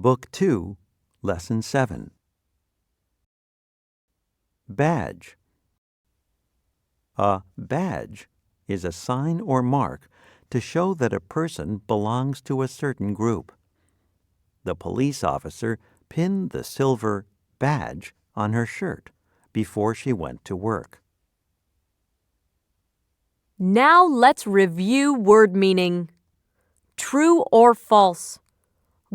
Book 2, Lesson 7. Badge. A badge is a sign or mark to show that a person belongs to a certain group. The police officer pinned the silver badge on her shirt before she went to work. Now let's review word meaning. True or false?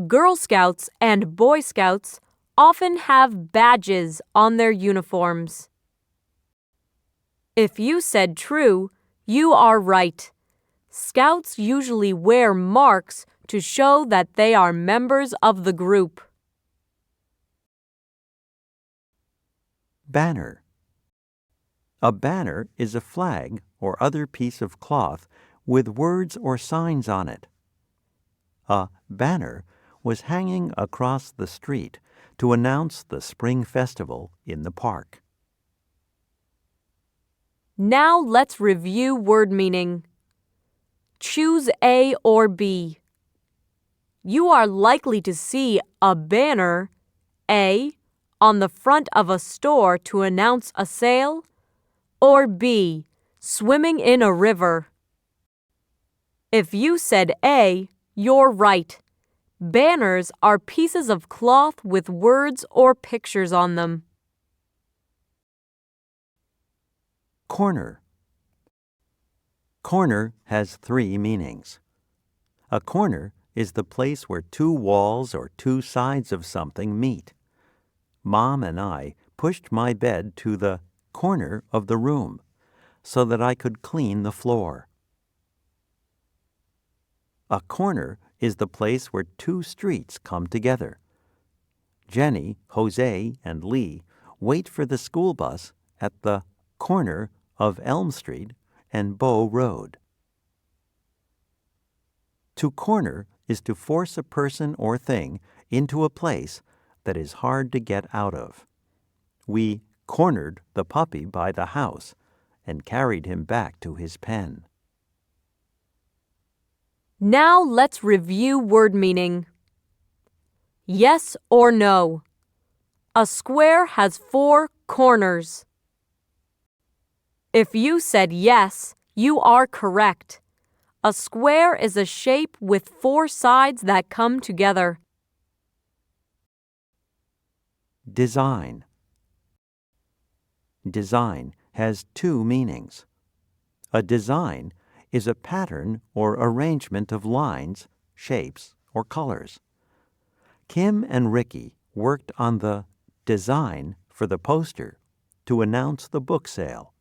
Girl Scouts and Boy Scouts often have badges on their uniforms. If you said true, you are right. Scouts usually wear marks to show that they are members of the group. Banner. A banner is a flag or other piece of cloth with words or signs on it. A banner was hanging across the street to announce the spring festival in the park. Now let's review word meaning. Choose A or B. You are likely to see a banner, A, on the front of a store to announce a sale, or B, swimming in a river. If you said A, you're right. Banners are pieces of cloth with words or pictures on them. Corner. Corner has three meanings. A corner is the place where two walls or two sides of something meet. Mom and I pushed my bed to the corner of the room so that I could clean the floor. A corner is the place where two streets come together. Jenny, Jose, and Lee wait for the school bus at the corner of Elm Street and Bow Road. To corner is to force a person or thing into a place that is hard to get out of. We cornered the puppy by the house and carried him back to his pen. Now let's review word meaning. Yes or no? A square has 4 corners. If you said yes, you are correct. A square is a shape with 4 sides that come together. Design. Design has 2 meanings. A design is a pattern or arrangement of lines, shapes, or colors. Kim and Ricky worked on the design for the poster to announce the book sale.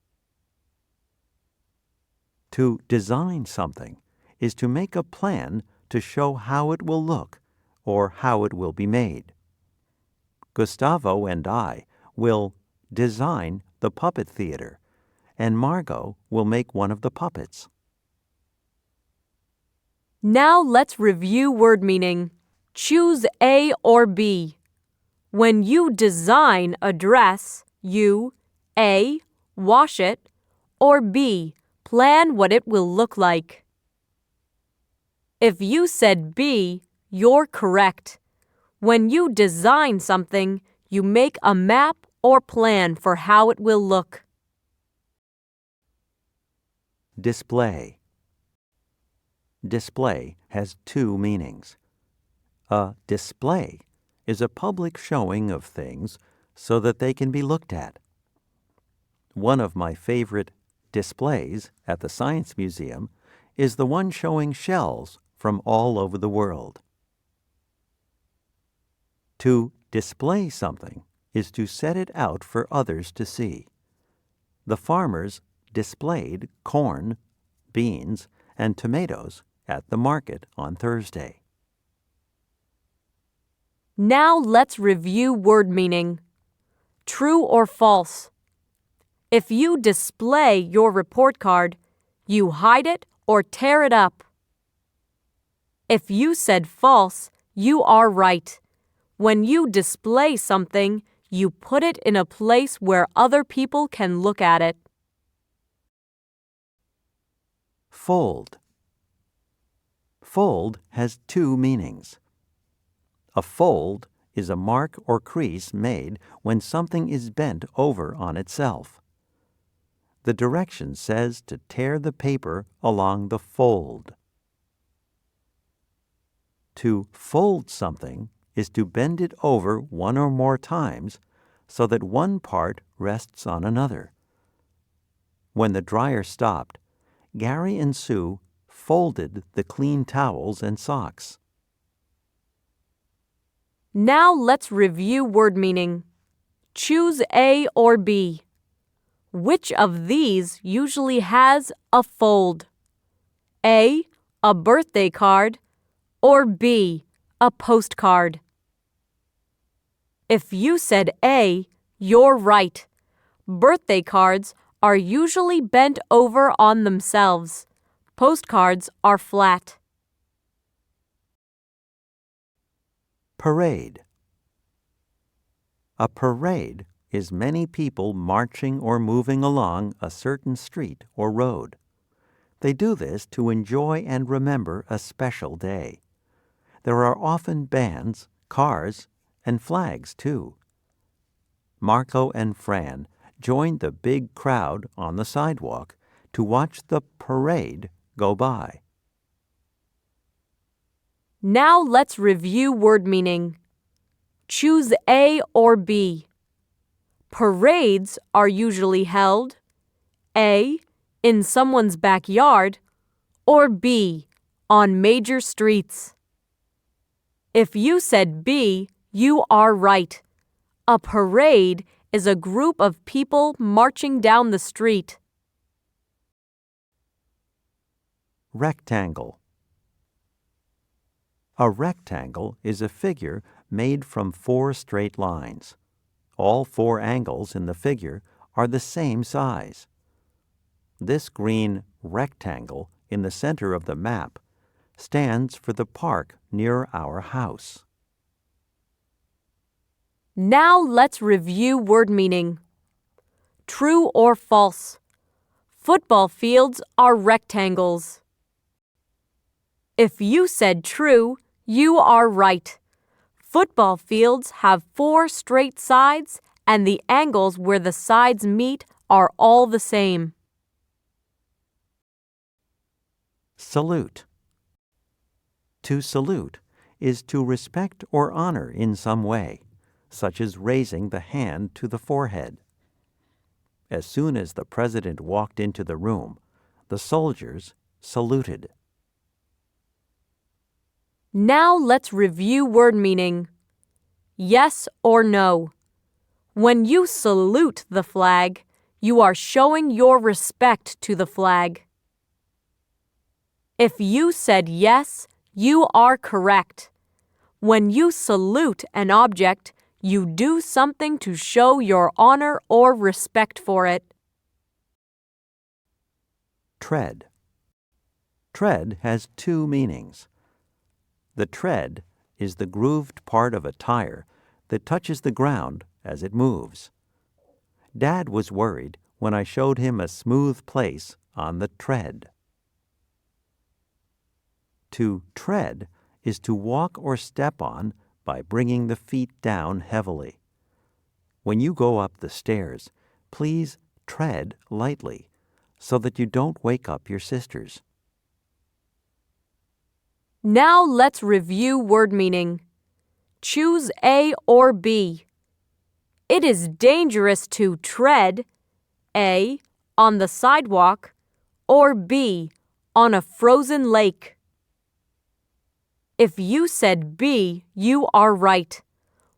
To design something is to make a plan to show how it will look or how it will be made. Gustavo and I will design the puppet theater, and Margot will make one of the puppets. Now let's review word meaning. Choose A or B. When you design a dress, you A, wash it, or B, plan what it will look like. If you said B, you're correct. When you design something, you make a map or plan for how it will look. Display. Display has 2 meanings. A display is a public showing of things so that they can be looked at. One of my favorite displays at the Science Museum is the one showing shells from all over the world. To display something is to set it out for others to see. The farmers displayed corn, beans, and tomatoes at the market on Thursday. Now let's review word meaning. True or false? If you display your report card, you hide it or tear it up. If you said false, you are right. When you display something, you put it in a place where other people can look at it. Fold. Fold has 2 meanings. A fold is a mark or crease made when something is bent over on itself. The direction says to tear the paper along the fold. To fold something is to bend it over one or more times so that one part rests on another. When the dryer stopped, Gary and Sue folded the clean towels and socks. Now let's review word meaning. Choose A or B. Which of these usually has a fold? A birthday card, or B, a postcard? If you said A, you're right. Birthday cards are usually bent over on themselves. Postcards are flat. Parade. A parade is many people marching or moving along a certain street or road. They do this to enjoy and remember a special day. There are often bands, cars, and flags, too. Marco and Fran joined the big crowd on the sidewalk to watch the parade go by. Now let's review word meaning. Choose A or B. Parades are usually held A, in someone's backyard, or B, on major streets. If you said B, you are right. A parade is a group of people marching down the street. Rectangle. A rectangle is a figure made from 4 straight lines. All 4 angles in the figure are the same size. This green rectangle in the center of the map stands for the park near our house. Now let's review word meaning. True or false? Football fields are rectangles. If you said true, you are right. Football fields have 4 straight sides, and the angles where the sides meet are all the same. Salute. To salute is to respect or honor in some way, such as raising the hand to the forehead. As soon as the president walked into the room, the soldiers saluted. Now let's review word meaning. Yes or no. When you salute the flag, you are showing your respect to the flag. If you said yes, you are correct. When you salute an object, you do something to show your honor or respect for it. Tread. Tread has 2 meanings. The tread is the grooved part of a tire that touches the ground as it moves. Dad was worried when I showed him a smooth place on the tread. To tread is to walk or step on by bringing the feet down heavily. When you go up the stairs, please tread lightly so that you don't wake up your sisters. Now let's review word meaning. Choose A or B. It is dangerous to tread A, on the sidewalk, or B, on a frozen lake. If you said B, you are right.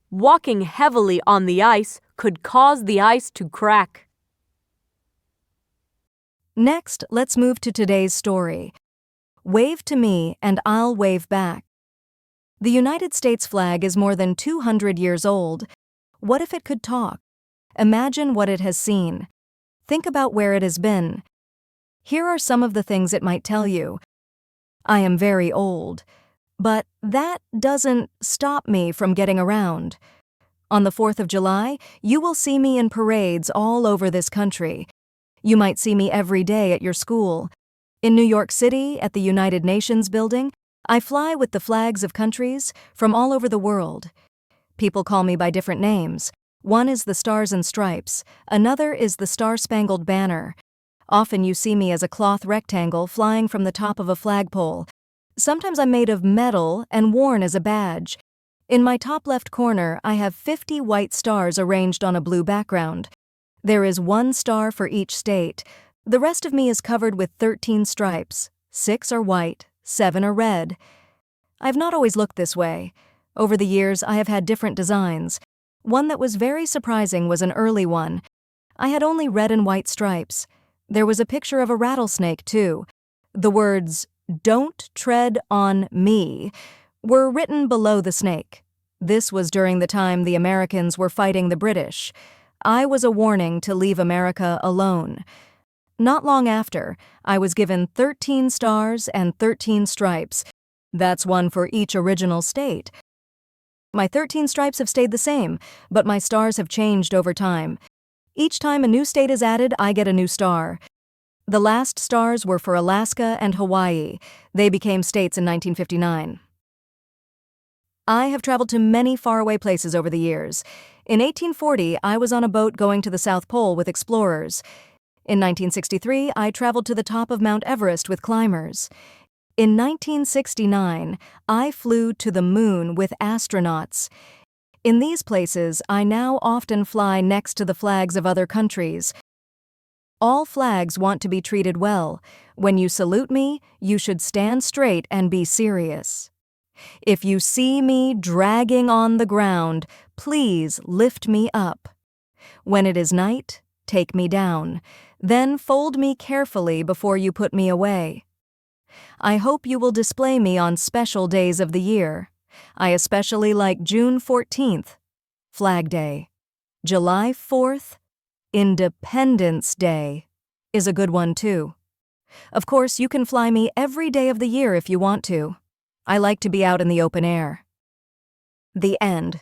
Walking heavily on the ice could cause the ice to crack. Next, let's move to today's story. Wave to me and I'll wave back. The United States flag is more than 200 years old. What if it could talk? Imagine what it has seen. Think about where it has been. Here are some of the things it might tell you. I am very old. But that doesn't stop me from getting around. On the 4th of July, you will see me in parades all over this country. You might see me every day at your school. In New York City, at the United Nations building, I fly with the flags of countries from all over the world. People call me by different names. One is the Stars and Stripes, another is the Star-Spangled Banner. Often you see me as a cloth rectangle flying from the top of a flagpole. Sometimes I'm made of metal and worn as a badge. In my top left corner, I have 50 white stars arranged on a blue background. There is 1 star for each state. The rest of me is covered with 13 stripes. 6 are white, 7 are red. I've not always looked this way. Over the years, I have had different designs. One that was very surprising was an early one. I had only red and white stripes. There was a picture of a rattlesnake, too. The words, "Don't tread on me," were written below the snake. This was during the time the Americans were fighting the British. I was a warning to leave America alone. Not long after, I was given 13 stars and 13 stripes. That's 1 for each original state. My 13 stripes have stayed the same, but my stars have changed over time. Each time a new state is added, I get a new star. The last stars were for Alaska and Hawaii. They became states in 1959. I have traveled to many faraway places over the years. In 1840, I was on a boat going to the South Pole with explorers. In 1963, I traveled to the top of Mount Everest with climbers. In 1969, I flew to the moon with astronauts. In these places, I now often fly next to the flags of other countries. All flags want to be treated well. When you salute me, you should stand straight and be serious. If you see me dragging on the ground, please lift me up. When it is night, take me down. Then fold me carefully before you put me away. I hope you will display me on special days of the year. I especially like June 14th, Flag Day. July 4th, Independence Day, is a good one too. Of course, you can fly me every day of the year if you want to. I like to be out in the open air. The end.